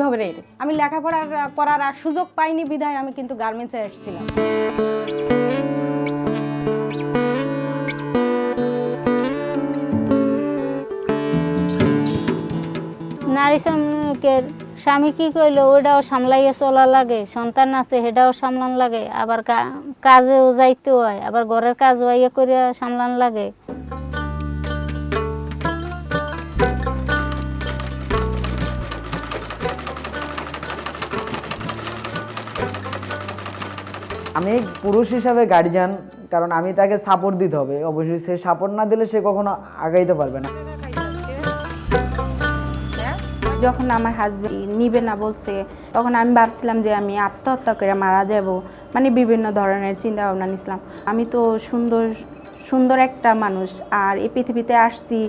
শহরের। আমি লেখাপড়া করার আর সুযোগ পাইনি বিধায় আমি কিন্তু গার্মেন্টসে এসেছিলাম। নারী শ্রমিকের স্বামী কি কইলো ওটাও সামলাইয়া চলা লাগে, সন্তান আছে সেটাও সামলান লাগে, আবার কাজেও যাইতে হয়, আবার ঘরের কাজও ইয়ে করে সামলান লাগে। আমি পুরুষ হিসাবে গার্জিয়ান, কারণ আমি তাকে সাপোর্ট দিতে হবে। অবশ্যই সে সাপোর্ট না দিলে সে কখনো আগাইতে পারবে না। যখন আমার হাজবেন্ড নিবে না বলছে, তখন আমি ভাবছিলাম যে আমি আত্মহত্যা করে মারা যাব, মানে বিভিন্ন ধরনের চিন্তা ভাবনা নিছিলাম। আমি তো সুন্দর একটা মানুষ, আর এই পৃথিবীতে আসছি,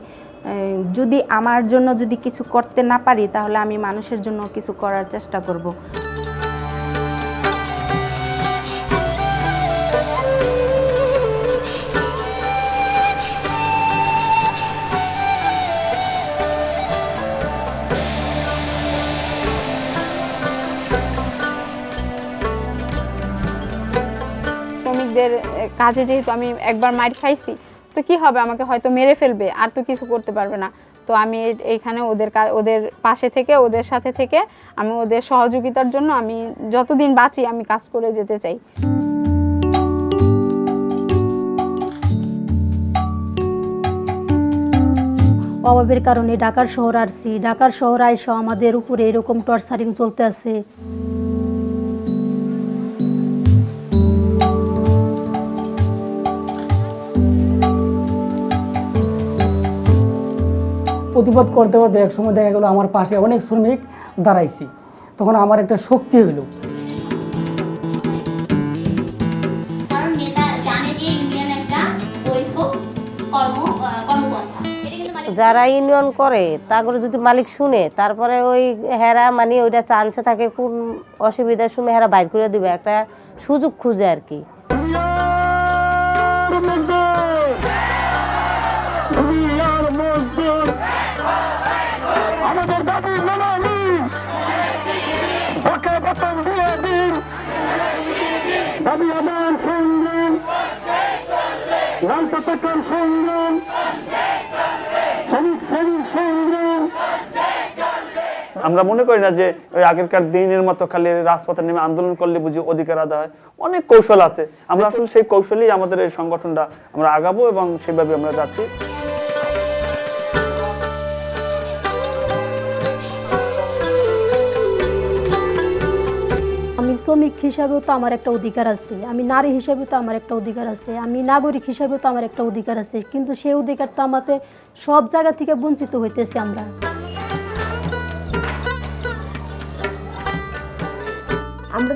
যদি আমার জন্য যদি কিছু করতে না পারি তাহলে আমি মানুষের জন্য কিছু করার চেষ্টা করব। শ্রমিকদের কাজে যেহেতু আমি একবার মার খাইছি, তো কি হবে, আমাকে হয়তো মেরে ফেলবে, আর তো কিছু করতে পারবে না। তো আমি এইখানে ওদের পাশে থেকে, ওদের সাথে থেকে আমি ওদের সহযোগিতার জন্য আমি যতদিন বাঁচি আমি কাজ করে যেতে চাই। অভাবের কারণে ঢাকার শহর আসছি। ঢাকার শহর আইসা আমাদের উপরে এরকম টর্চারিং চলতে আছে। প্রতিবাদ করতে করতে এক সময় দেখা গেলো আমার পাশে অনেক শ্রমিক দাঁড়াইছি, তখন আমার একটা শক্তি হইল। যারা ইউনিয়ন করে তারপরে যদি মালিক শুনে, তারপরে ওই হেরা মানে ওইটা চান্সে থাকে, কোন অসুবিধার সময় হেরা বাইর করে দিবে, একটা সুযোগ খুঁজে আর কি। আমরা মনে করি না যে ওই আগেরকার দিনের মতো খালি রাজপথে নেমে আন্দোলন করলে বুঝি অধিকার আদায় হয়। অনেক কৌশল আছে, আমরা আসলে সেই কৌশলেই আমাদের এই সংগঠনটা আমরা আগাবো এবং সেভাবে আমরা যাচ্ছি। আমি শ্রমিক হিসাবেও তো আমার একটা অধিকার আছে, আমি নারী হিসাবেও তো আমার একটা অধিকার আছে, আমি নাগরিক হিসাবেও তো আমার একটা অধিকার আছে, কিন্তু সেই অধিকার তো আমাদের সব জায়গা থেকে বঞ্চিত হইতেছে। আমরা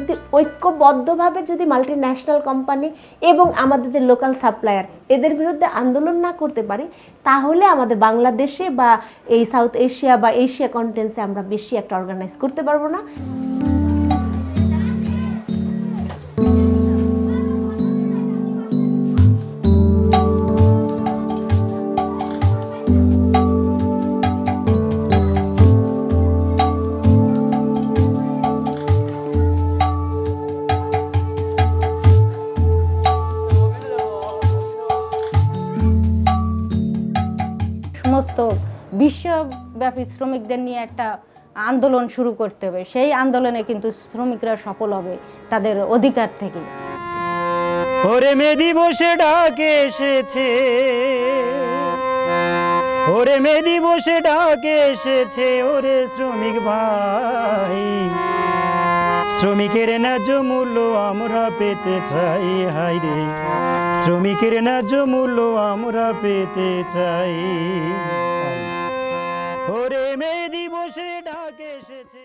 যদি ঐক্যবদ্ধভাবে যদি মাল্টি ন্যাশনাল কোম্পানি এবং আমাদের যে লোকাল সাপ্লায়ার এদের বিরুদ্ধে আন্দোলন না করতে পারি, তাহলে আমাদের বাংলাদেশে বা এই সাউথ এশিয়া বা এশিয়া কন্টিনেন্টে আমরা বেশি একটা অর্গানাইজ করতে পারবো না। সমস্ত বিশ্বব্যাপী শ্রমিকদের নিয়ে একটা আন্দোলন শুরু করতে হবে। সেই আন্দোলনে কিন্তু শ্রমিকরা সফল হবে তাদের অধিকার থেকে। ওরে মে দিবসে ডাকে এসেছে, ওরে মে দিবসে ডাকে এসেছে, ওরে শ্রমিক ভাই, শ্রমিকের ন্যায্য মূল্য আমরা পেতে চাই। হাই রে, শ্রমিকের ন্যায্য মূল্য আমরা পেতে চাই। ওরে মে দিবসে ডাকে এসেছে।